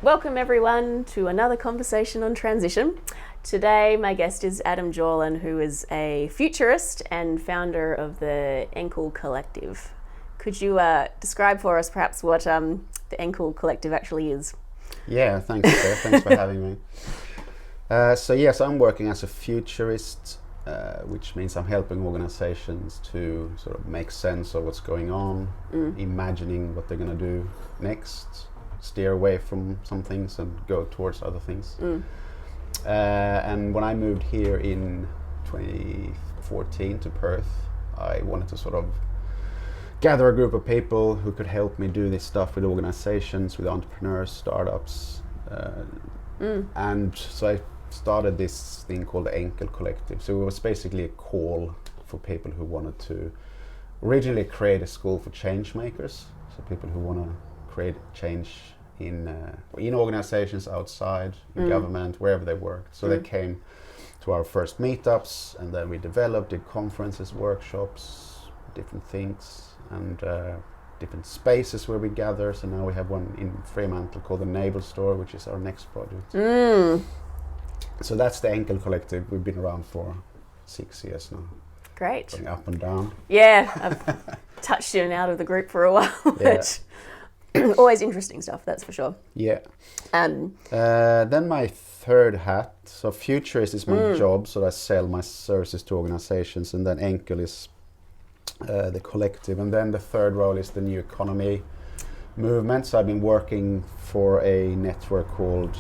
Welcome everyone to another conversation on transition. Today my guest is Adam Jorlen, who is a futurist and founder of the Enkel Collective. Could you describe for us perhaps what the Enkel Collective actually is? Yeah, thanks, Claire. Thanks for having me. So I'm working as a futurist, which means I'm helping organizations to sort of make sense of what's going on, imagining what they're going to do next, steer away from some things and go towards other things. And when I moved here in 2014 to Perth, I wanted to sort of gather a group of people who could help me do this stuff with organizations, with entrepreneurs, startups. And so I started this thing called the Enkel Collective. So it was basically a call for people who wanted to originally create a school for change makers. So people who want to create change in organizations outside, in government, wherever they work. So they came to our first meetups, and then we developed, did conferences, workshops, different things, and different spaces where we gather. So now we have one in Fremantle called the Naval Store, which is our next project. So that's the Enkel Collective. We've been around for 6 years now. Great. Going up and down. Yeah, I've touched in and out of the group for a while. Yeah. Always interesting stuff, that's for sure. Yeah. Then my third hat, so Futurist is my job, so I sell my services to organizations, and then Enkel is the collective, and then the third role is the new economy movement. So I've been working for a network called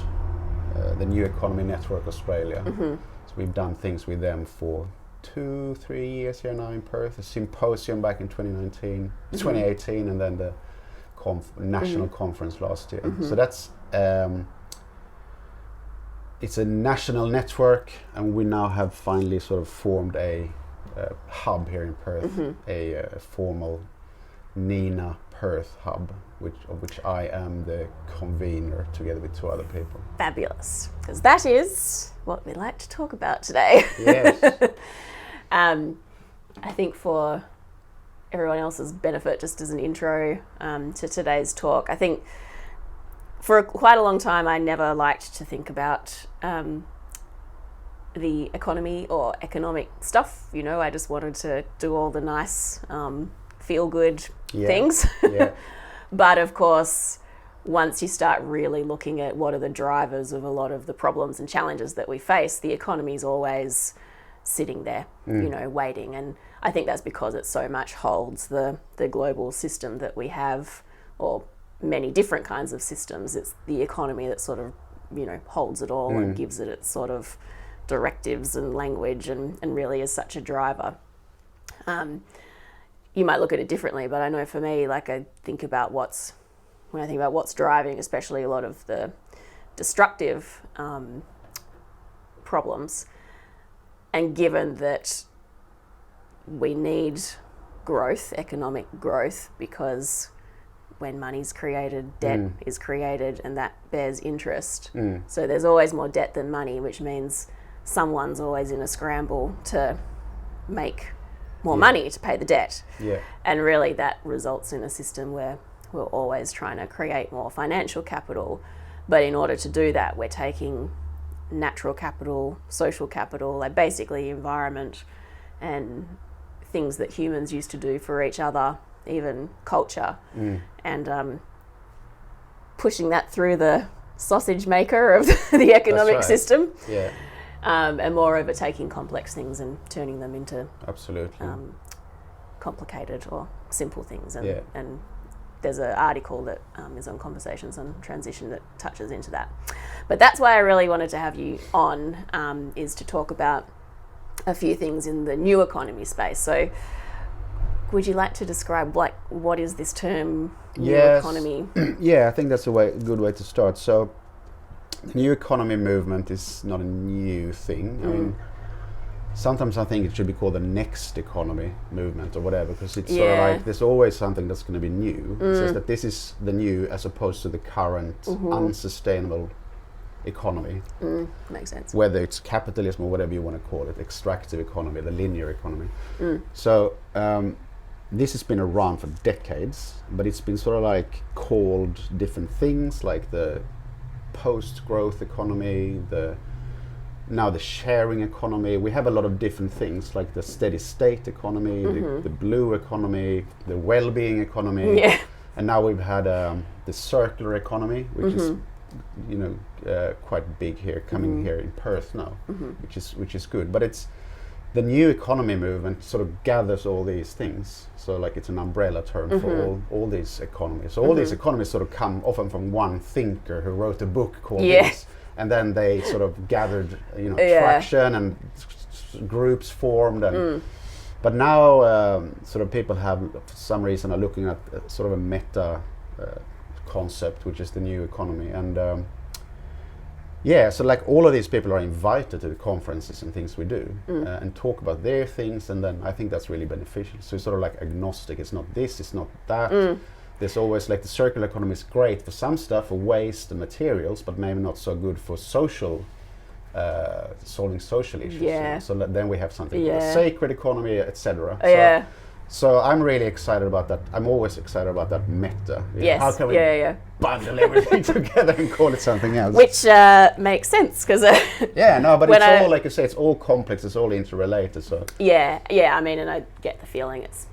the New Economy Network Australia. So we've done things with them for 2-3 years here now in Perth. A symposium back in 2018, and then the national conference last year. So that's it's a national network, and we now have finally sort of formed a hub here in Perth, a formal NINA Perth hub, of which I am the convener together with 2 other people. Fabulous, because that is what we like to talk about today. Yes. I think for everyone else's benefit, just as an intro to today's talk, I think for quite a long time I never liked to think about the economy or economic stuff. You know, I just wanted to do all the nice feel-good things. Yeah. But of course, once you start really looking at what are the drivers of a lot of the problems and challenges that we face, the economy is always sitting there, you know, waiting. And I think that's because it so much holds the global system that we have, or many different kinds of systems. It's the economy that sort of, you know, holds it all and gives it its sort of directives and language, and really is such a driver. You might look at it differently, but I know for me, like, when I think about what's driving, especially a lot of the destructive problems, and given that we need growth, economic growth, because when money's created, debt is created, and that bears interest. So there's always more debt than money, which means someone's always in a scramble to make more money to pay the debt. Yeah. And really that results in a system where we're always trying to create more financial capital. But in order to do that, we're taking natural capital, social capital, like basically environment and things that humans used to do for each other, even culture, and pushing that through the sausage maker of the economic system. Yeah. And moreover, taking complex things and turning them into Absolutely. complicated or simple things. Yeah. And there's an article that is on Conversations on Transition that touches into that. But that's why I really wanted to have you on, is to talk about a few things in the new economy space. So would you like to describe, like, what is this term, new economy? Yeah, I think that's a good way to start. So the new economy movement is not a new thing. I mean, sometimes I think it should be called the next economy movement or whatever, because it's sort of like there's always something that's going to be new. It's just that this is the new as opposed to the current unsustainable economy. Makes sense. Whether it's capitalism or whatever you want to call it, extractive economy, the linear economy. So this has been around for decades, but it's been sort of like called different things, like the post-growth economy, now the sharing economy. We have a lot of different things like the steady state economy, the blue economy, the well-being economy, and now we've had the circular economy, which is quite big here, coming here in Perth now, which is good. But it's the new economy movement sort of gathers all these things. So like it's an umbrella term for all these economies. So all these economies sort of come often from one thinker who wrote a book called this, and then they sort of gathered, traction and groups formed. And but now sort of people have, for some reason, are looking at sort of a meta concept, which is the new economy. And so like all of these people are invited to the conferences and things we do and talk about their things, and then I think that's really beneficial. So it's sort of like agnostic. It's not this, it's not that. There's always like the circular economy is great for some stuff, for waste and materials, but maybe not so good for social, solving social issues. So then we have something called a sacred economy, etc. So I'm really excited about that. I'm always excited about that meta. How can we bundle everything together and call it something else? Which makes sense, because but it's all, like you say, it's all complex, it's all interrelated. So I mean, and I get the feeling it's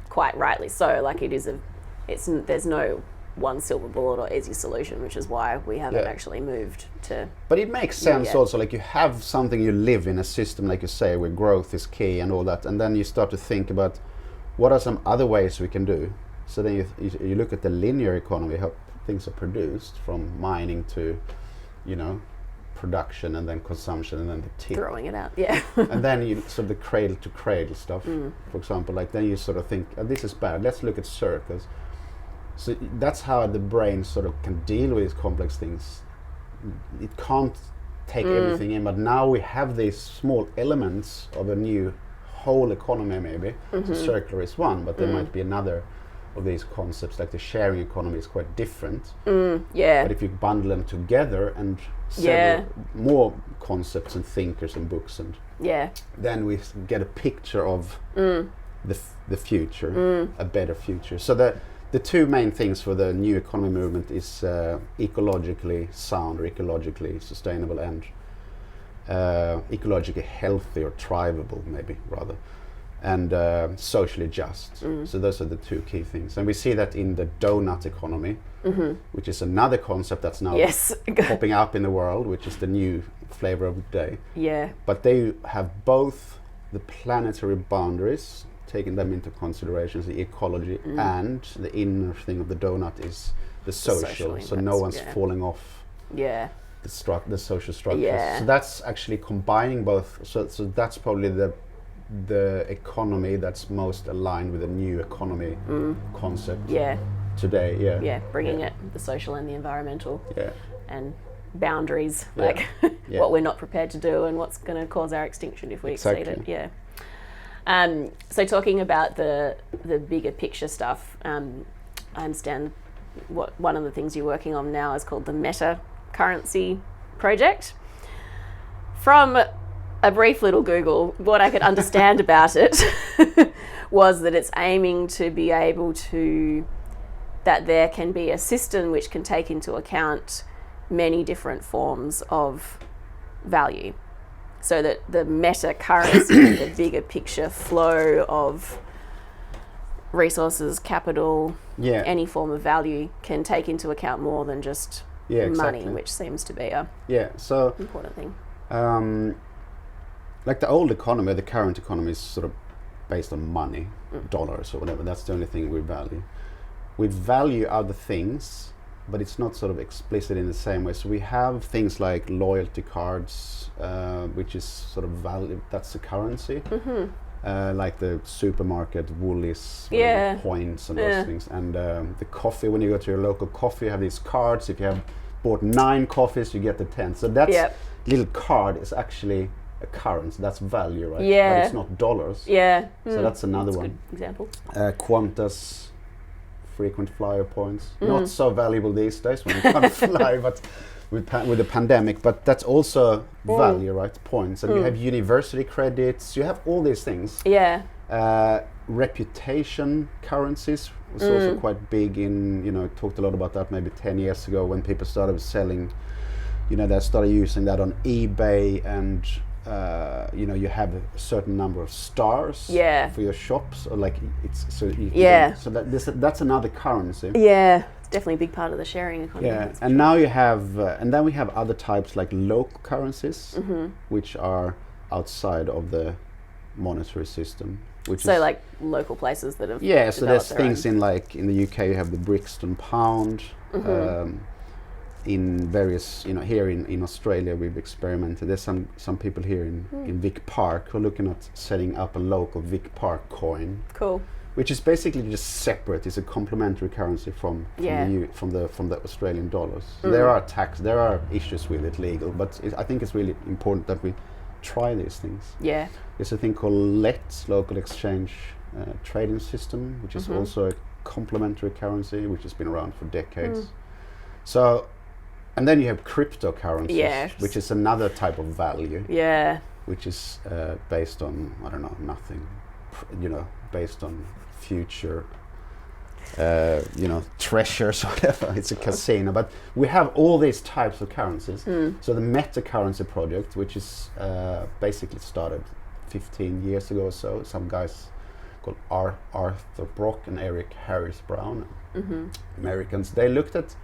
quite rightly so. Like there's no one silver bullet or easy solution, which is why we haven't actually moved to. But it makes sense also, like you have something, you live in a system, like you say, where growth is key and all that, and then you start to think about what are some other ways we can do. So then you look at the linear economy, how things are produced from mining to, production and then consumption and then the tip. Throwing it out, and then you sort of the cradle to cradle stuff, for example, like then you sort of think, this is bad, let's look at circles. So that's how the brain sort of can deal with these complex things. It can't take everything in, but now we have these small elements of a new whole economy maybe. So circular is one, but there might be another of these concepts, like the sharing economy is quite different. But if you bundle them together and several more concepts and thinkers and books, and then we get a picture of the future, a better future. So the two main things for the new economy movement is ecologically sound or ecologically sustainable and ecologically healthy or thrivable, maybe rather, and socially just. So those are the two key things. And we see that in the Doughnut economy, which is another concept that's now popping up in the world, which is the new flavor of the day. But they have both the planetary boundaries, taking them into consideration, the ecology, and the inner thing of the donut is the social. So no one's falling off the social structures. So that's actually combining both. So that's probably the economy that's most aligned with the new economy concept today. Bringing it, the social and the environmental, and boundaries, like what we're not prepared to do and what's going to cause our extinction if we exceed it. So talking about the bigger picture stuff, I understand one of the things you're working on now is called the Metacurrency project. From a brief little Google, what I could understand about it was that it's aiming to be able to, that there can be a system which can take into account many different forms of value. So that the meta currency, the bigger picture flow of resources, capital, any form of value can take into account more than just money, which seems to be a important thing. Like the old economy, the current economy is sort of based on money, dollars or whatever. That's the only thing we value. We value other things, but it's not sort of explicit in the same way. So we have things like loyalty cards, which is sort of value, that's the currency. Like the supermarket, Woolies, points and those things. And the coffee, when you go to your local coffee, you have these cards. If you have bought 9 coffees, you get the 10th. So that little card is actually a currency. That's value, right? But it's not dollars. So that's another one. Good example. Qantas frequent flyer points. Not so valuable these days when you can't fly, but with the pandemic. But that's also value, right? Points. And you have university credits. You have all these things. Reputation currencies, was also quite big in, talked a lot about that maybe 10 years ago when people started selling, they started using that on eBay, and you have a certain number of stars for your shops, or like that's another currency. Yeah, it's definitely a big part of the sharing economy. Yeah, and now you have, and then we have other types like local currencies, which are outside of the monetary system. So like local places that have so there's things in the UK you have the Brixton pound. In various, here in Australia we've experimented. There's some people here in Vic Park who are looking at setting up a local Vic Park coin. Cool. Which is basically just separate. It's a complementary currency from the Australian dollars. There are issues with it legal, but I think it's really important that we try these things. Yeah. There's a thing called LET, Local Exchange Trading System, which is also a complementary currency, which has been around for decades. So, and then you have cryptocurrencies, which is another type of value. Yeah. Which is based on, I don't know, nothing, based on future, treasures or whatever. It's a casino. But we have all these types of currencies. So the Metacurrency project, which is basically started 15 years ago or so, some guys called Arthur Brock and Eric Harris Brown, Americans, they looked at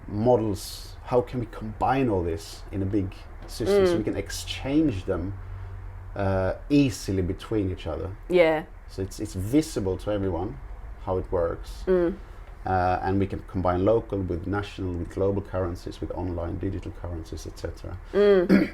models, how can we combine all this in a big system so we can exchange them easily between each other. Yeah. So it's visible to everyone how it works. And we can combine local with national, with global currencies, with online digital currencies, etc.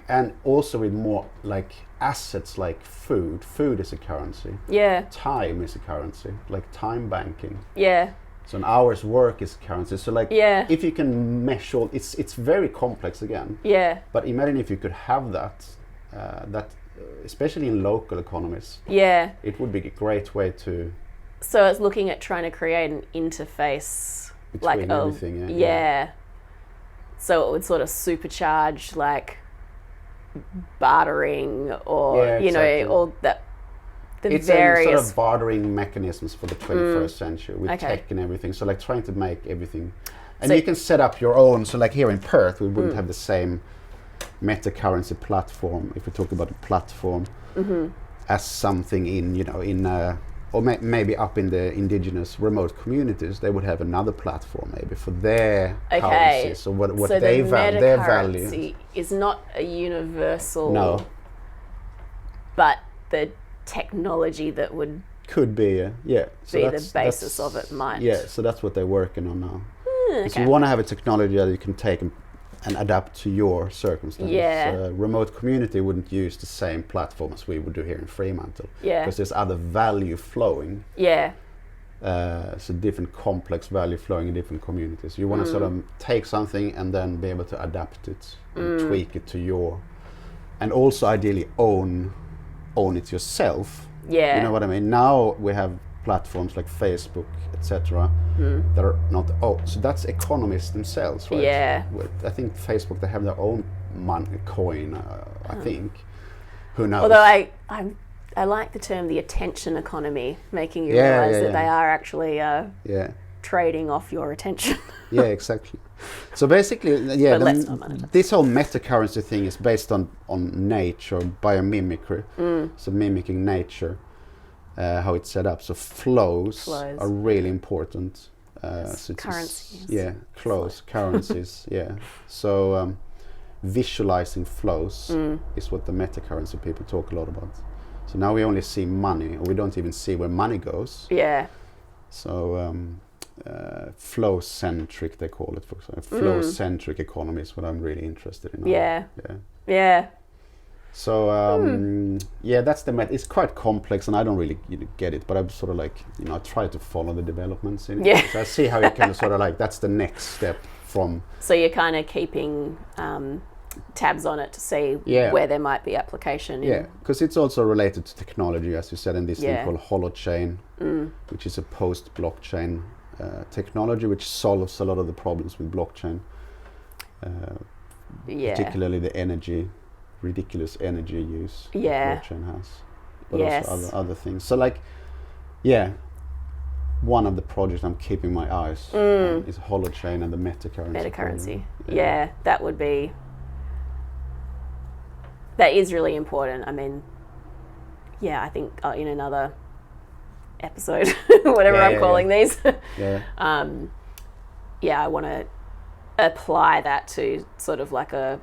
And also with more like assets like food. Food is a currency. Yeah. Time is a currency, like time banking. Yeah. So an hour's work is currency. So if you can measure, it's very complex again. Yeah. But imagine if you could have that, especially in local economies. Yeah. It would be a great way to. So it's looking at trying to create an interface between everything. Yeah. So it would sort of supercharge like bartering or all that. It's various sort of bartering mechanisms for the 21st century with tech and everything. So like trying to make everything, and you can set up your own. So like here in Perth, we wouldn't have the same Metacurrency platform, if we talk about a platform, as something or maybe up in the indigenous remote communities, they would have another platform maybe for their currencies. So what so they their value is not a universal. No. But the technology that would could be so be the basis of it might. Yeah, so that's what they're working on now. So you want to have a technology that you can take and adapt to your circumstances. Yeah. Remote community wouldn't use the same platform as we would do here in Fremantle. Yeah. Because there's other value flowing. Yeah. So different complex value flowing in different communities. You want to sort of take something and then be able to adapt it and tweak it to your, and also ideally own it yourself. Yeah. You know what I mean? Now we have platforms like Facebook, etc. that are not. So that's economists themselves, right? Yeah. I think Facebook, they have their own coin. I think. Who knows? Although I like the term the attention economy, making you realize that they are actually trading off your attention. Yeah, exactly. So basically, this whole metacurrency thing is based on nature, biomimicry, so mimicking nature, how it's set up. So flows are really important. So currencies. Currencies. Yeah. So visualizing flows is what the metacurrency people talk a lot about. So now we only see money, or we don't even see where money goes. Yeah. So flow-centric, they call it, for example. Flow-centric economy is what I'm really interested in. Yeah. So that's it's quite complex, and I don't really get it, but I'm sort of like, I try to follow the developments in it. Yeah. So I see how you can sort of like, that's the next step from. So you're kind of keeping tabs on it to see where there might be application. Yeah, because it's also related to technology, as you said, in this thing called holochain, which is a post-blockchain technology which solves a lot of the problems with blockchain, particularly the ridiculous energy use that blockchain has, but also other things. So like, one of the projects I'm keeping my eyes on is Holochain and the Metacurrency. Yeah, that is really important. I mean, yeah, I think in another episode, whatever I'm calling these, I want to apply that to sort of like a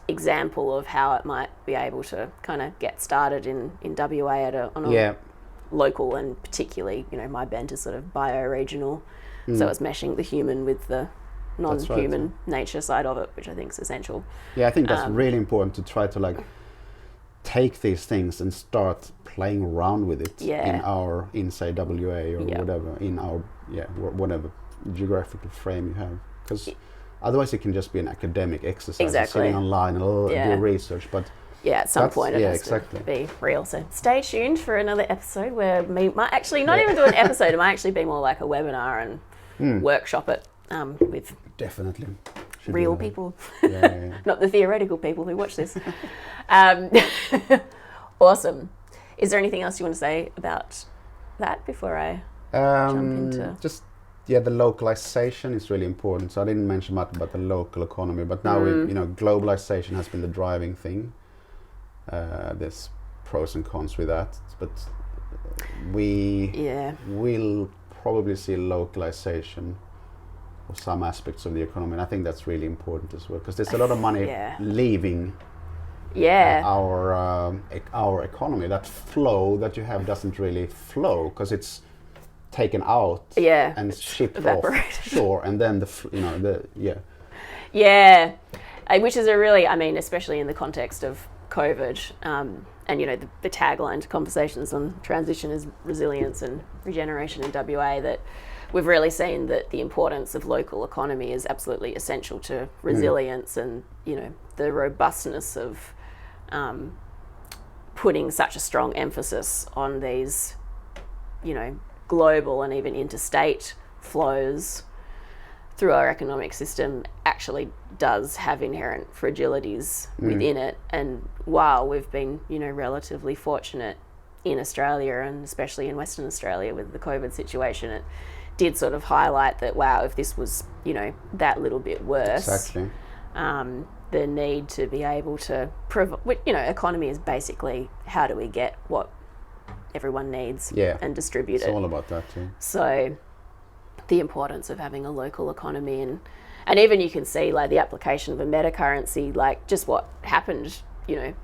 example of how it might be able to kind of get started in WA on a local, and particularly, my bent is sort of bio-regional, so it's meshing the human with the non-human nature side of it, which I think is essential. Yeah, I think that's really important to try to like take these things and start playing around with it in say WA or whatever, in our whatever geographical frame you have, because otherwise it can just be an academic exercise, sitting online and do research, but at some point it has to be real. So stay tuned for another episode where we might actually not even do an episode, it might actually be more like a webinar and workshop it with definitely real people, not the theoretical people who watch this. Awesome. Is there anything else you want to say about that before I jump into? The localization is really important. So I didn't mention much about the local economy, but now globalization has been the driving thing. There's pros and cons with that, but we will probably see localization of some aspects of the economy, and I think that's really important as well, because there's a lot of money leaving our economy. That flow that you have doesn't really flow because it's taken out and shipped offshore, and then which is a really, I mean, especially in the context of COVID, and the tagline to Conversations on Transition is resilience and regeneration in WA, that we've really seen that the importance of local economy is absolutely essential to resilience and the robustness of putting such a strong emphasis on these global and even interstate flows through our economic system actually does have inherent fragilities within it. And while we've been, relatively fortunate in Australia, and especially in Western Australia with the COVID situation, it did sort of highlight that, wow, if this was, that little bit worse, the need to be able to provide, economy is basically how do we get what everyone needs and distribute it. It's all about that too. So the importance of having a local economy, and even you can see like the application of a metacurrency, like just what happened,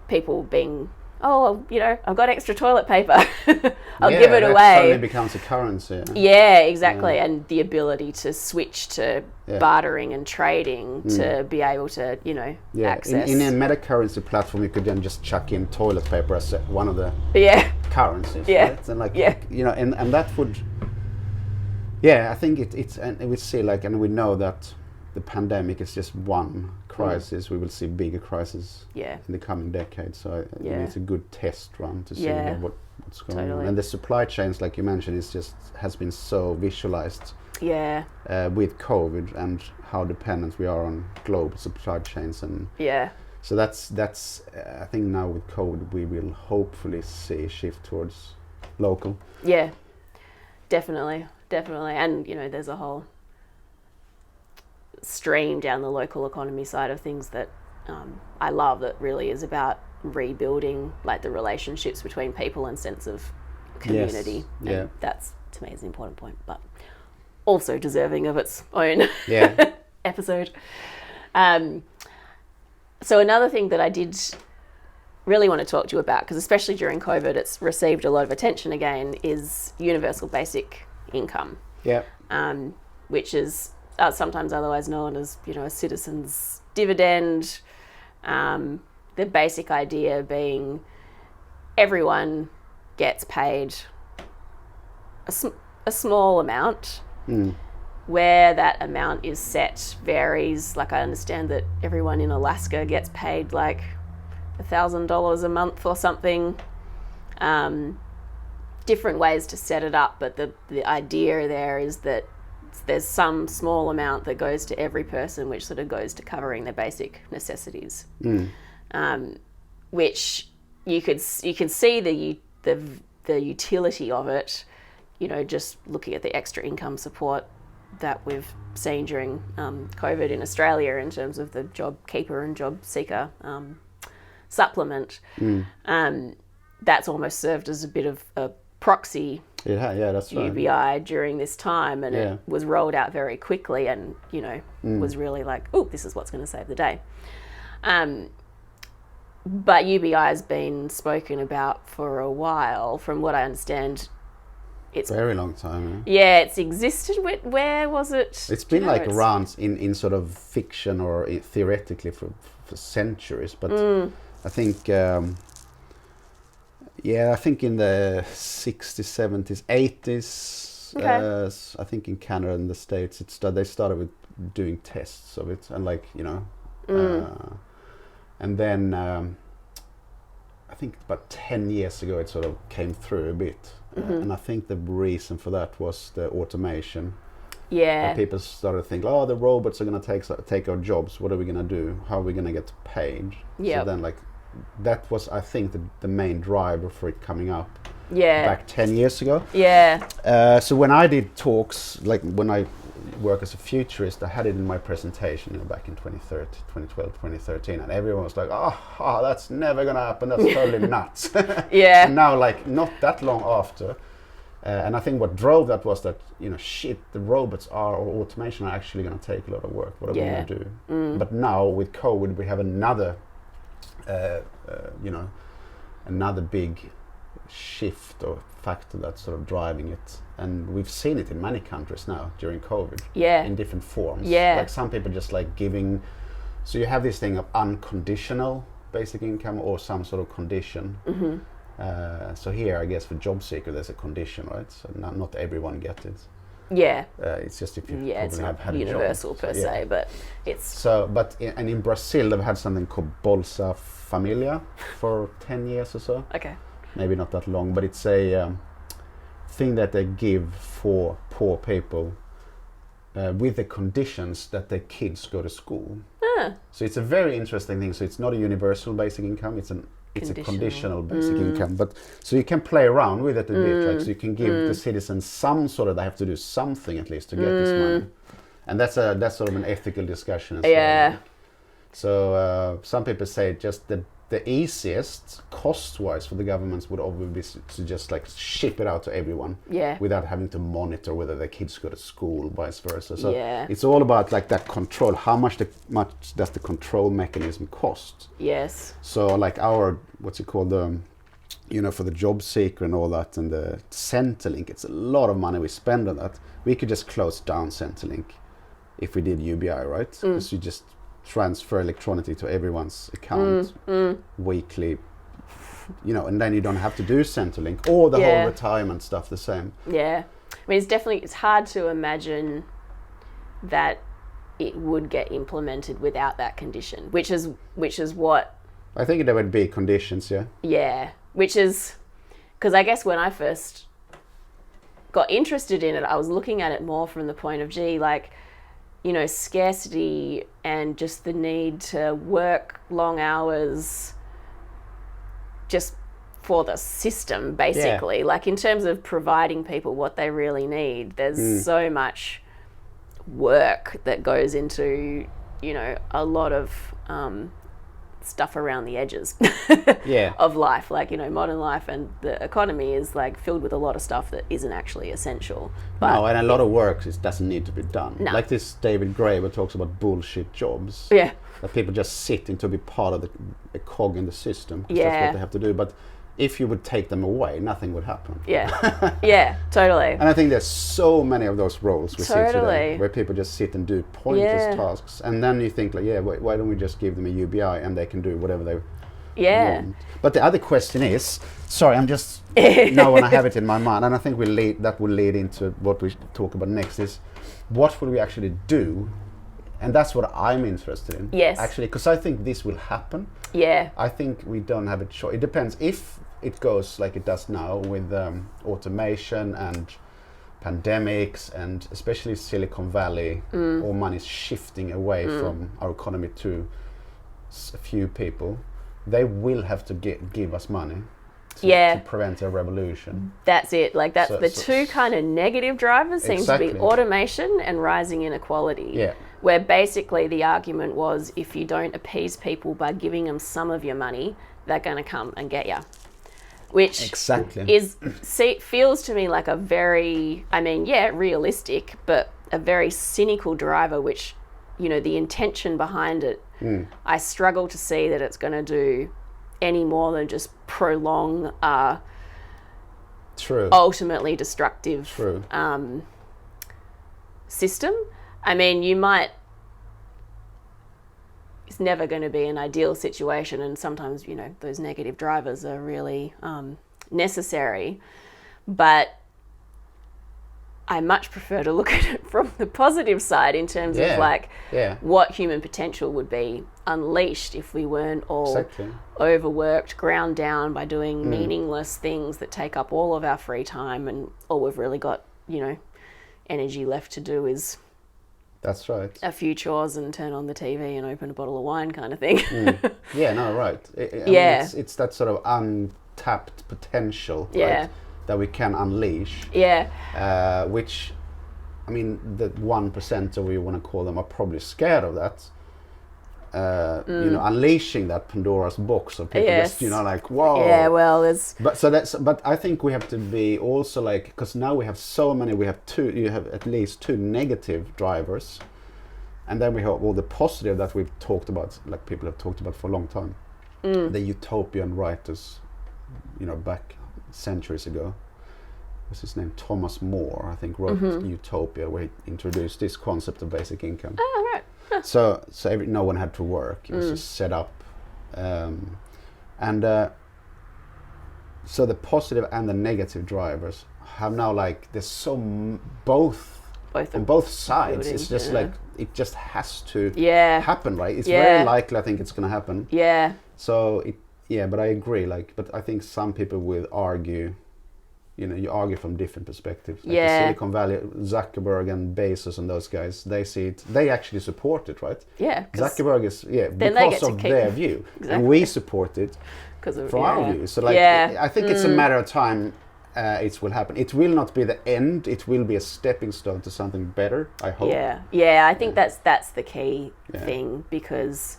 people being, I've got extra toilet paper, I'll give it away. Suddenly becomes a currency. Yeah, exactly. And the ability to switch to bartering and trading to be able to, access. In a metacurrency platform, you could then just chuck in toilet paper as one of the currencies. Yeah. Right? And and that would. Yeah, I think it's, and we see and we know that the pandemic is just one crisis. We will see bigger crises in the coming decades. So it's a good test run to see what's going on. And the supply chains, like you mentioned, has been so visualized with COVID and how dependent we are on global supply chains. And so that's I think now with COVID we will hopefully see a shift towards local. Yeah, definitely. And there's a whole stream down the local economy side of things that I love, that really is about rebuilding like the relationships between people and sense of community. And that's, to me, is an important point, but also deserving of its own episode. So another thing that I did really want to talk to you about, because especially during COVID it's received a lot of attention again, is universal basic income, which is sometimes otherwise known as a citizen's dividend. The basic idea being everyone gets paid a small amount. Where that amount is set varies. Like I understand that everyone in Alaska gets paid like $1,000 a month or something. Different ways to set it up, but the idea there is that there's some small amount that goes to every person, which sort of goes to covering their basic necessities, which you can see the utility of it just looking at the extra income support that we've seen during COVID in Australia in terms of the job keeper and job seeker supplement, that's almost served as a bit of a proxy that's right. UBI during this time, and it was rolled out very quickly and, was really like, oh, this is what's going to save the day. But UBI has been spoken about for a while. From what I understand, it's very long time. Yeah, it's existed. Where was it? It's been like around in sort of fiction or theoretically for centuries. But I think, I think in the 60s, 70s, 80s, I think in Canada and the States, they started with doing tests of it, and and then I think about 10 years ago it sort of came through a bit. And I think the reason for that was the automation. Yeah. And people started to think, the robots are going to take our jobs. What are we going to do? How are we going to get paid? Yep. So then that was, I think, the main driver for it coming up. Yeah. Back 10 years ago. Yeah. So when I did talks, like when I work as a futurist, I had it in my presentation back in 2012, 2013, and everyone was like, oh, that's never going to happen. That's totally nuts. Yeah. And now, not that long after, and I think what drove that was that, the robots or automation are actually going to take a lot of work. What are we going to do? But now with COVID, we have another, another big shift or factor that's sort of driving it. And we've seen it in many countries now during COVID. Yeah. In different forms. Yeah. Like some people just giving, so you have this thing of unconditional basic income or some sort of condition. So here, I guess for job seeker, there's a condition, right? So not everyone gets it. Yeah. It's just if you it's have not had a job. universal per se, but it's... So, and in Brazil, they've had something called Bolsa Familia for 10 years or so. Okay. Maybe not that long, but it's a thing that they give for poor people with the conditions that their kids go to school. So it's a very interesting thing. So it's not a universal basic income, it's a conditional basic income. But so you can play around with it a bit, so you can give the citizens some sort of, they have to do something at least to get this money. And that's sort of an ethical discussion as well. So some people say just the easiest cost-wise for the governments would obviously be to just ship it out to everyone without having to monitor whether their kids go to school, vice versa. So it's all about that control. How much does the control mechanism cost? Yes. So our, what's it called, for the job seeker and all that, and the Centrelink, it's a lot of money we spend on that. We could just close down Centrelink if we did UBI, right? Because you just transfer electronically to everyone's account weekly, and then you don't have to do Centrelink or the whole retirement stuff the same. Yeah. I mean, it's hard to imagine that it would get implemented without that condition, which is what... I think there would be conditions, Yeah, which is... Because I guess when I first got interested in it, I was looking at it more from the point of, scarcity and just the need to work long hours just for the system, basically. In terms of providing people what they really need, there's so much work that goes into, a lot of stuff around the edges of life. Modern life and the economy is filled with a lot of stuff that isn't actually essential. But and a lot of work doesn't need to be done. No. Like this David Graeber talks about bullshit jobs. Yeah. That people just sit in to be part of a cog in the system. That's what they have to do. But if you would take them away, nothing would happen. Yeah. Yeah, totally. And I think there's so many of those roles we see today where people just sit and do pointless tasks. And then you think why don't we just give them a UBI and they can do whatever they want. But the other question is, sorry, I'm just now when I have it in my mind, and I think that will lead into what we talk about next, is what will we actually do? And that's what I'm interested in. Yes. Actually, because I think this will happen. Yeah. I think we don't have a choice. It depends if it goes like it does now with automation and pandemics, and especially Silicon Valley, all money is shifting away from our economy to a few people. They will have to give us money. to prevent a revolution. That's it. Like that's the two kind of negative drivers seem to be automation and rising inequality. Yeah. Where basically the argument was if you don't appease people by giving them some of your money, they're going to come and get you. Which feels to me like a very, realistic, but a very cynical driver, which, the intention behind it, I struggle to see that it's going to do any more than just prolong ultimately destructive system. I mean, it's never going to be an ideal situation, and sometimes, those negative drivers are really necessary, but I much prefer to look at it from the positive side in terms of what human potential would be unleashed if we weren't all overworked, ground down by doing meaningless things that take up all of our free time, and all we've really got, energy left to do is that's right. a few chores and turn on the TV and open a bottle of wine kind of thing. Yeah, no, right. I mean, it's that sort of untapped potential, right, that we can unleash. Yeah. Which, I mean, the 1%, or what you want to call them, are probably scared of that. Unleashing that Pandora's box of people just, like, whoa. Yeah, well, there's... But I think we have to be also like, because now we have so many, you have at least two negative drivers, and then we have all the positive that we've talked about, like people have talked about for a long time. The utopian writers, back centuries ago. What's his name? Thomas More, I think, wrote Utopia, where he introduced this concept of basic income. Oh, right. So no one had to work. It was just set up, so the positive and the negative drivers have now, like, there's both on both sides. It's just like it just has to happen, right? It's very likely. I think it's going to happen. Yeah. So but I agree. But I think some people will argue. You argue from different perspectives. Like the Silicon Valley, Zuckerberg and Bezos and those guys, they see it. They actually support it, right? Yeah. Zuckerberg is because of their view, and we support it from our view. So I think it's a matter of time. It will happen. It will not be the end. It will be a stepping stone to something better, I hope. Yeah. I think that's the key thing, because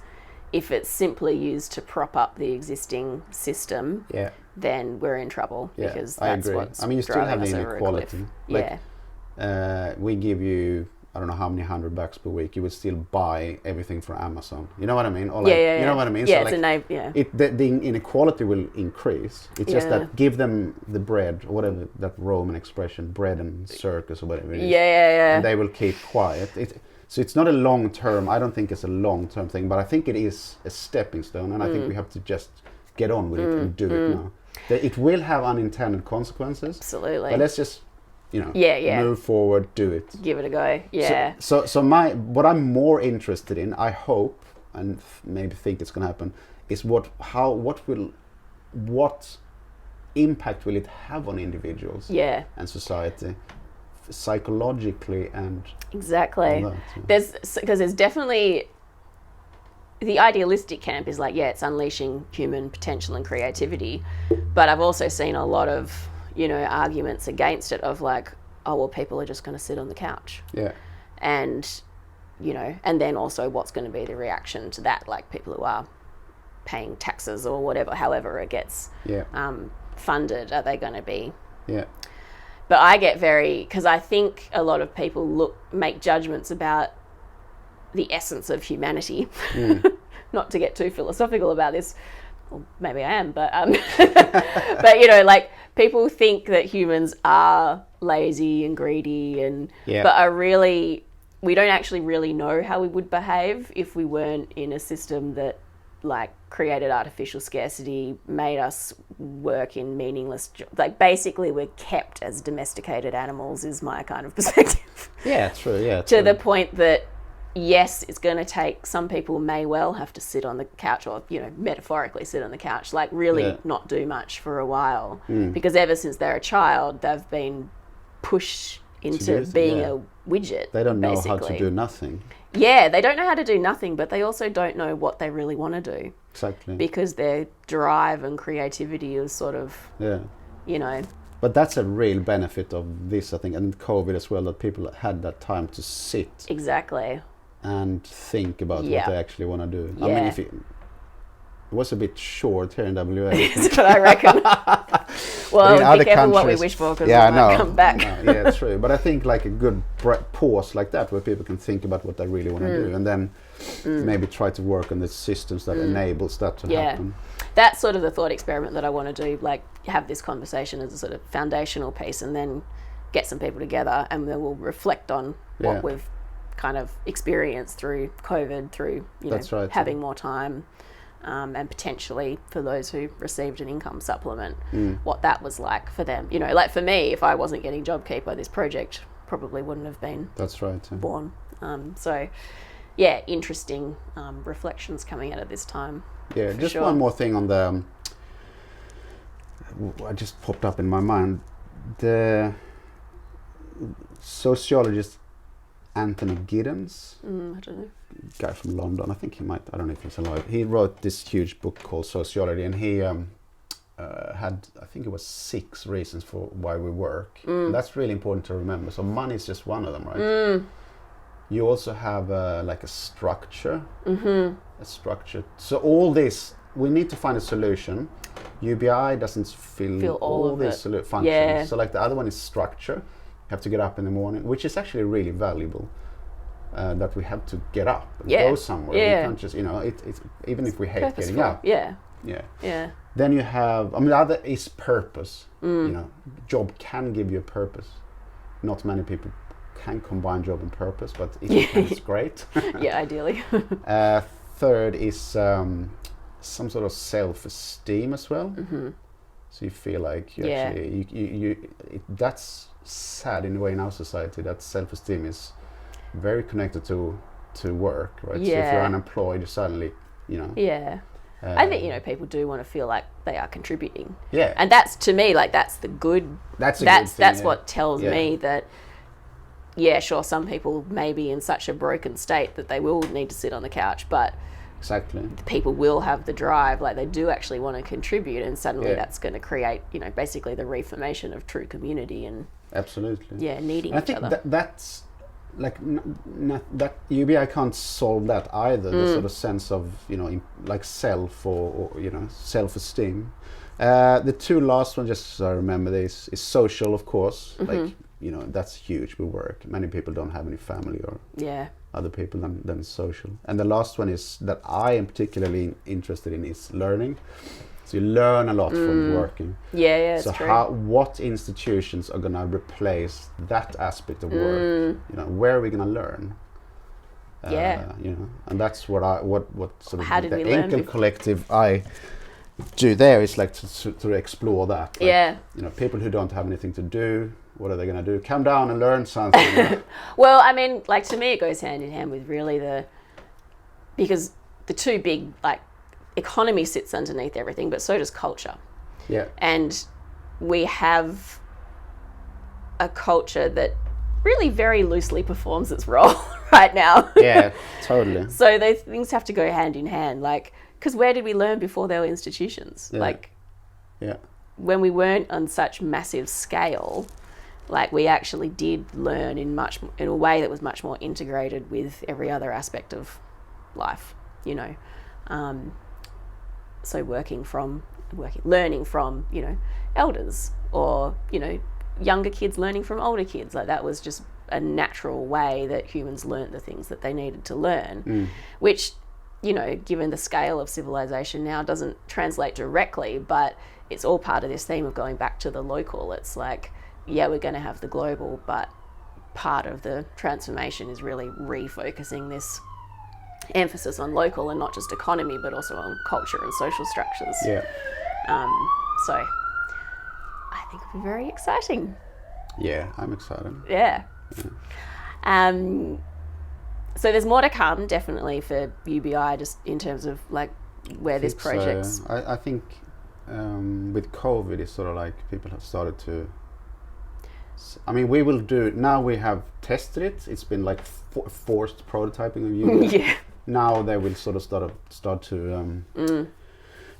if it's simply used to prop up the existing system, then we're in trouble, because that's what's I mean, you still have the inequality. Like, we give you, I don't know how many $100 per week, you would still buy everything from Amazon. You know what I mean? Or you know what I mean? Yeah, so the inequality will increase. It's just that give them the bread, or whatever, that Roman expression, bread and circus, or whatever it is. And they will keep quiet. So it's not a long-term, I don't think it's a long-term thing, but I think it is a stepping stone, and I think we have to just get on with it and do it now. It will have unintended consequences. Absolutely. But let's just, move forward, do it. Give it a go. Yeah. So what I'm more interested in, I hope, and maybe think it's going to happen, is what impact will it have on individuals and society, psychologically and exactly. All that, because there's definitely the idealistic camp is like, it's unleashing human potential and creativity, but I've also seen a lot of arguments against it, of like, oh well, people are just going to sit on the couch, and and then also what's going to be the reaction to that, like people who are paying taxes or whatever, however it gets funded, are they going to be but I get because I think a lot of people make judgments about the essence of humanity. Not to get too philosophical about this, well, maybe I am, but but like people think that humans are lazy and greedy, and but are really, we don't actually really know how we would behave if we weren't in a system that like created artificial scarcity, made us work in meaningless like basically we're kept as domesticated animals, is my kind of perspective. True. To the point that yes, it's going to take, some people may well have to sit on the couch, or metaphorically sit on the couch, like really not do much for a while, because ever since they're a child they've been pushed into being a widget. They don't know how to do nothing. Yeah, they don't know how to do nothing, but they also don't know what they really want to do. Exactly. Because their drive and creativity is sort of, you know. But that's a real benefit of this, I think, and COVID as well, that people had that time to sit. Exactly. And think about what they actually want to do. Yeah. I mean, if it was a bit short here in WA. That's what I reckon. Well, be careful what we wish for, because we might come back. Yeah, true. But I think like a good pause like that, where people can think about what they really want to do, and then maybe try to work on the systems that enables that to happen. That's sort of the thought experiment that I want to do, like have this conversation as a sort of foundational piece, and then get some people together, and then we'll reflect on what we've kind of experienced through COVID, through having more time. And potentially for those who received an income supplement, what that was like for them. You know, like for me, if I wasn't getting JobKeeper, this project probably wouldn't have been born. So, yeah, interesting reflections coming out of this time. Yeah, just one more thing on the... I just popped up in my mind. The sociologist Anthony Giddens, I don't know, guy from London, I think he might, I don't know if he's alive. He wrote this huge book called Sociology, and he had, I think it was 6 reasons for why we work. And that's really important to remember. So money is just one of them, right? You also have like a structure. A structure. So all this, we need to find a solution. UBI doesn't fill all these functions. Yeah. So like the other one is structure. You have to get up in the morning, which is actually really valuable. That we have to get up and go somewhere. We can't just, it's even if we hate getting up. Yeah. Then you have, the other is purpose. Job can give you a purpose. Not many people can combine job and purpose, but if you can, it's great. Yeah, ideally. Third is some sort of self-esteem as well. So you feel like you actually, that's sad in a way in our society, that self-esteem is very connected to work, right? So if you're unemployed, you suddenly, I think, people do want to feel like they are contributing. Yeah. And that's, to me, like, that's the good. That's what tells me that, sure, some people may be in such a broken state that they will need to sit on the couch, but exactly, people will have the drive, like they do actually want to contribute, and suddenly that's going to create, basically the reformation of true community and absolutely, needing and each other. I think that's like that UBI can't solve that either. The sort of sense of like self or self-esteem. The 2 last ones, just so I remember this, is social, of course. Like that's huge with work. Many people don't have any family or other people than social. And the last one is that I am particularly interested in is learning. So you learn a lot from working. Yeah, so it's true. What institutions are gonna replace that aspect of work? Where are we gonna learn? And that's what sort of the Enkel Collective I do there is like to explore that. Like, people who don't have anything to do, what are they going to do? Come down and learn something. Well, I mean, like, to me, it goes hand in hand with really because the 2 big, like, economy sits underneath everything, but so does culture. Yeah. And we have a culture that really very loosely performs its role right now. Yeah, totally. So those things have to go hand in hand, like, because where did we learn before there were institutions? Like, when we weren't on such massive scale, like, we actually did learn in a way that was much more integrated with every other aspect of life, so learning from, elders, or, younger kids learning from older kids. Like, that was just a natural way that humans learnt the things that they needed to learn, which, given the scale of civilization now, doesn't translate directly, but it's all part of this theme of going back to the local. It's like, we're going to have the global, but part of the transformation is really refocusing this emphasis on local, and not just economy, but also on culture and social structures. Yeah. So I think it'll be very exciting. Yeah, I'm excited. Yeah. So there's more to come, definitely, for UBI, just in terms of like where this project's. I think with COVID, it's sort of like people have started to I mean, we will do now. We have tested it. It's been like forced prototyping of Unity. Yeah. Now they will sort of start to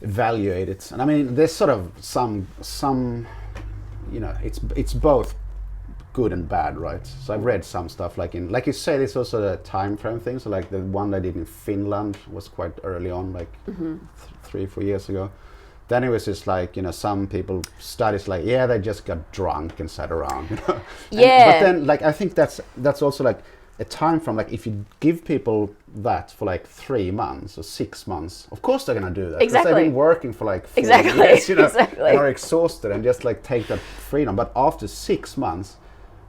evaluate it. And I mean, there's sort of some you know, it's both good and bad, right? So I've read some stuff like you say, there's also a time frame thing. So like the one I did in Finland was quite early on, like 3-4 years ago. Then it was just like, you know, some people studies like, yeah, they just got drunk and sat around, you know. Yeah. But then like I think that's also like a time from, like, if you give people that for like 3 months or 6 months, of course they're gonna do that. Exactly. Because they've been working for like 4 Exactly. years, you know, Exactly. and are exhausted and just like take that freedom. But after 6 months,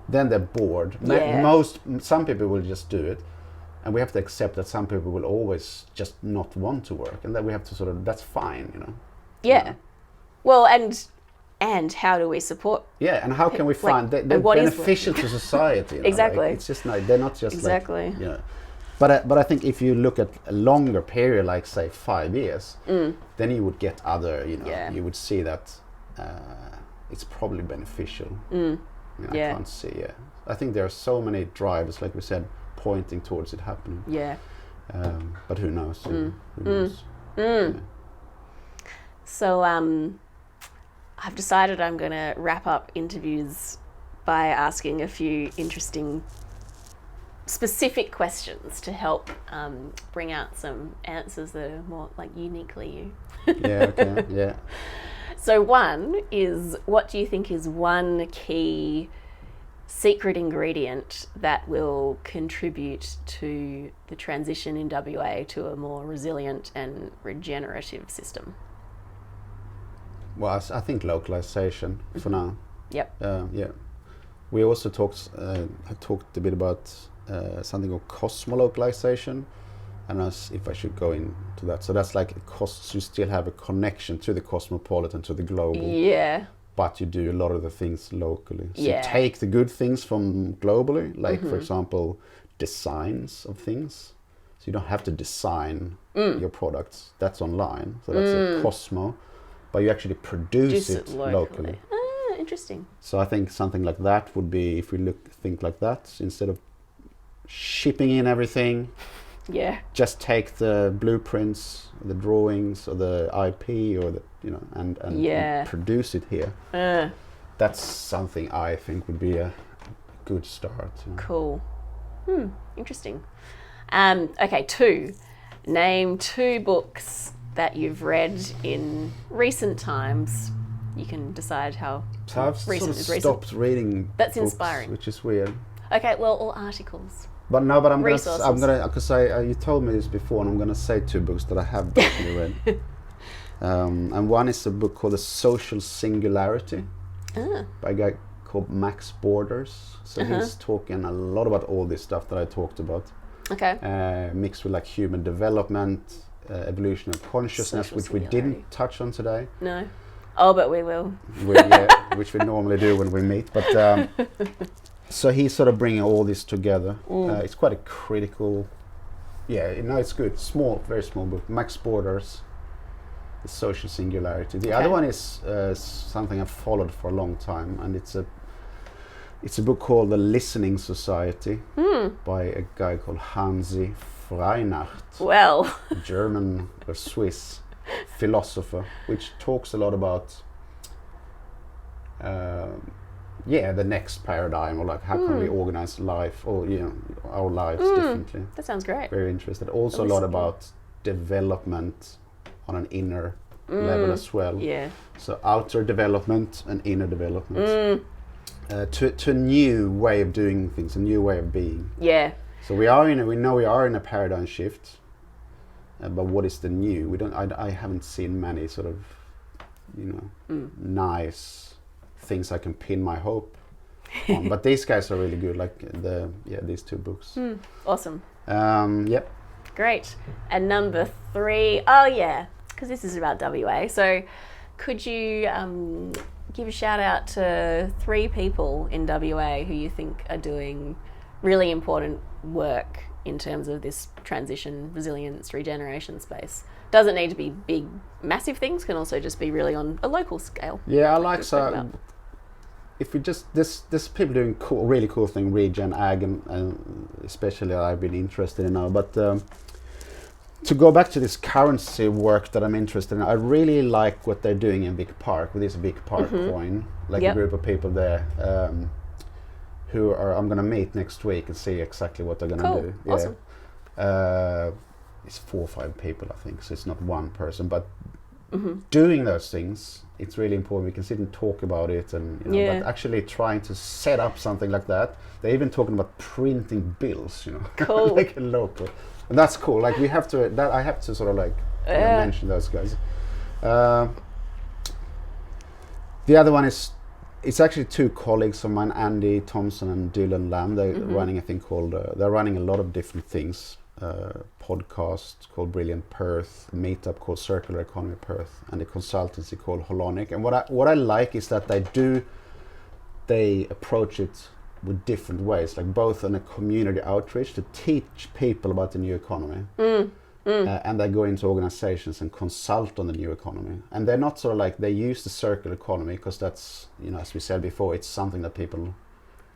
then they're bored. Yeah. Some people will just do it, and we have to accept that some people will always just not want to work, and that we have to sort of, that's fine, you know. Yeah. You know? Well, and how do we support? Yeah, and how can we find like, they're what is beneficial to society? You know? Exactly. Like, it's just not, they're not just Exactly. like, you know. But I think if you look at a longer period, like say 5 years, then you would get other, you know, you would see that it's probably beneficial. I mean, Yeah. I can't see. Yeah, I think there are so many drivers, like we said, pointing towards it happening. Yeah. But who knows? Who knows? Yeah. So I've decided I'm going to wrap up interviews by asking a few interesting, specific questions to help bring out some answers that are more like uniquely you. Yeah. Okay. Yeah. So one is, what do you think is one key secret ingredient that will contribute to the transition in WA to a more resilient and regenerative system? Well, I think localization for now. Yep. Yeah. We also talked a bit about something called cosmolocalization, and if I should go into that. So that's like you still have a connection to the cosmopolitan, to the global. Yeah. But you do a lot of the things locally. So Yeah. you take the good things from globally, like for example, designs of things. So you don't have to design your products. That's online. So that's a cosmo. But you actually produce it locally. Ah, interesting. So I think something like that would be, if we think like that, instead of shipping in everything, Yeah. just take the blueprints, the drawings, or the IP, or the, you know, and produce it here. That's something I think would be a good start. You know. Cool. Interesting. Okay, 2. Name 2 books that you've read in recent times. You can decide how So I've recent sort is of recent. stopped reading That's books, inspiring. which is weird. Okay, well, all articles. But no, but I'm Resources. gonna, because you told me this before, and I'm gonna say 2 books that I have definitely read. And one is a book called The Social Singularity by a guy called Max Borders. So he's talking a lot about all this stuff that I talked about. Okay. Mixed with like human development, evolution of consciousness, Social which we singularity. didn't touch on today. No. Oh, but we will. Which we normally do when we meet. But so he's sort of bringing all this together. It's quite a critical. Yeah, no, it's good. Small, very small book. Max Borders, The Social Singularity. The other one is something I've followed for a long time, and it's a book called The Listening Society by a guy called Hansi Freinacht, Well. a German or Swiss philosopher, which talks a lot about the next paradigm, or like how can we organize life, or our lives differently. That sounds great. Very interested. Also a lot about development on an inner level as well. Yeah. So outer development and inner development. To a new way of doing things, a new way of being. Yeah. So we know we are in a paradigm shift. But what is the new? I haven't seen many sort of, nice things I can pin my hope on. But these guys are really good. Like these 2 books. Awesome. Yep. Great. And number 3, because this is about WA. So could you give a shout out to 3 people in WA who you think are doing really important work in terms of this transition, resilience, regeneration space? Doesn't need to be big, massive things, can also just be really on a local scale. Yeah, I like if we just this people doing really cool thing, regen ag, and especially I've been interested in now. But to go back to this currency work that I'm interested in, I really like what they're doing in Vic Park with this Vic Park coin, like a group of people there. Who I'm going to meet next week and see exactly what they're going to do. Awesome. Yeah. It's 4 or 5 people, I think, so it's not one person. But doing those things, it's really important. We can sit and talk about it, and but actually trying to set up something like that. They're even talking about printing bills, Cool. like a local, and that's cool. Like we have to. I have to sort of like mention those guys. The other one is. It's actually 2 colleagues of mine, Andy Thompson and Dylan Lamb. They're running a thing called. They're running a lot of different things. Podcast called Brilliant Perth, meetup called Circular Economy Perth, and a consultancy called Holonic. And what I like is that they approach it with different ways, like both on a community outreach to teach people about the new economy. And they go into organizations and consult on the new economy. And they're not sort of like, they use the circular economy because that's, as we said before, it's something that people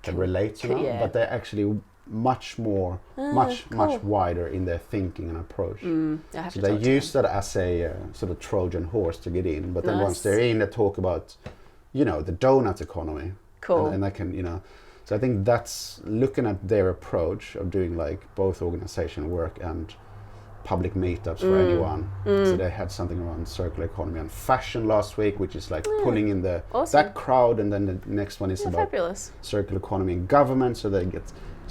can relate to now. But they're actually much more, much wider in their thinking and approach. So they use that as a sort of Trojan horse to get in. But then once they're in, they talk about, the Doughnut economy. Cool. And they can, so I think that's looking at their approach of doing like both organizational work and public meetups for anyone. So they had something around circular economy and fashion last week, which is like pulling in that crowd, and then the next one is about circular economy and government. So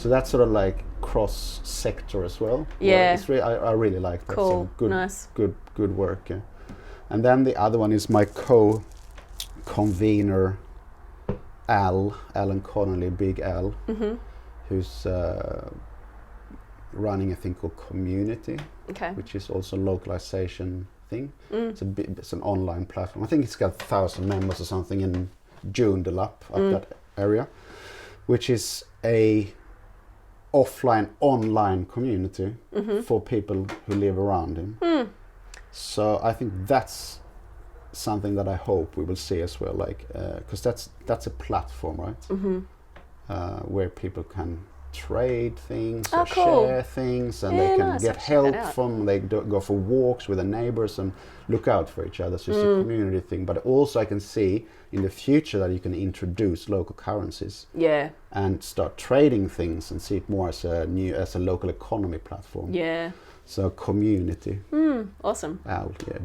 that's sort of like cross sector as well. Yeah, it's really, I really like that. Cool, so nice, good work. Yeah. And then the other one is my co-convener Alan Connolly, Big Al, who's running a thing called Community, which is also a localization thing. It's an online platform. I think it's got 1,000 members or something in Joondalup, up that area, which is a online community for people who live around him. So I think that's something that I hope we will see as well, like because that's a platform, right? Where people can trade things or share things, and they can get help from. They go for walks with their neighbors and look out for each other. So it's a community thing. But also I can see in the future that you can introduce local currencies. Yeah. And start trading things and see it more as a local economy platform. Yeah. So Community. Awesome.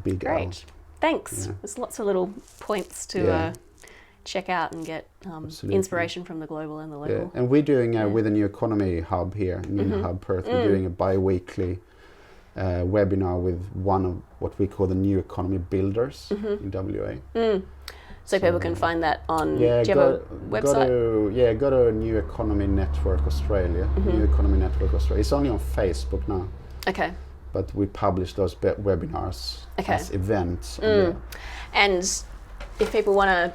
Big Great. Al. Thanks. There's lots of little points to check out and get inspiration from the global and the local. Yeah. And we're doing with a new economy hub here, New Hub Perth. We're doing a bi-weekly webinar with one of what we call the new economy builders in WA. So people can find that on. Do you have a website? Go to New Economy Network Australia. New Economy Network Australia. It's only on Facebook now. Okay. But we publish those webinars as events. And if people want to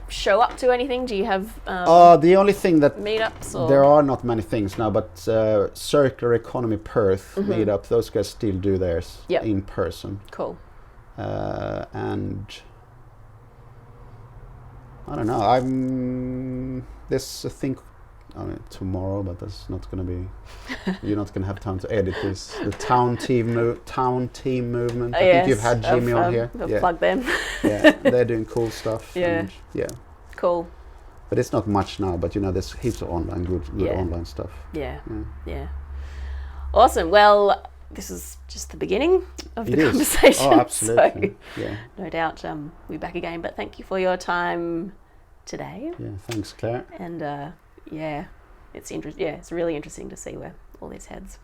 show up to anything, do you have the only thing that meetups? Or? There are not many things now, but Circular Economy Perth meetup, those guys still do theirs in person. Cool. And I don't know. There's a thing tomorrow, but that's not going to be. You're not going to have time to edit this. The town team movement. I think you've had Jimmy on here. Plug them. They're doing cool stuff. Cool. But it's not much now. But there's heaps of good online stuff. Yeah. Awesome. Well, this is just the beginning of the conversation. Oh, absolutely. So no doubt we'll be back again. But thank you for your time today. Yeah. Thanks, Claire. And it's interesting. Yeah, it's really interesting to see where all this heads.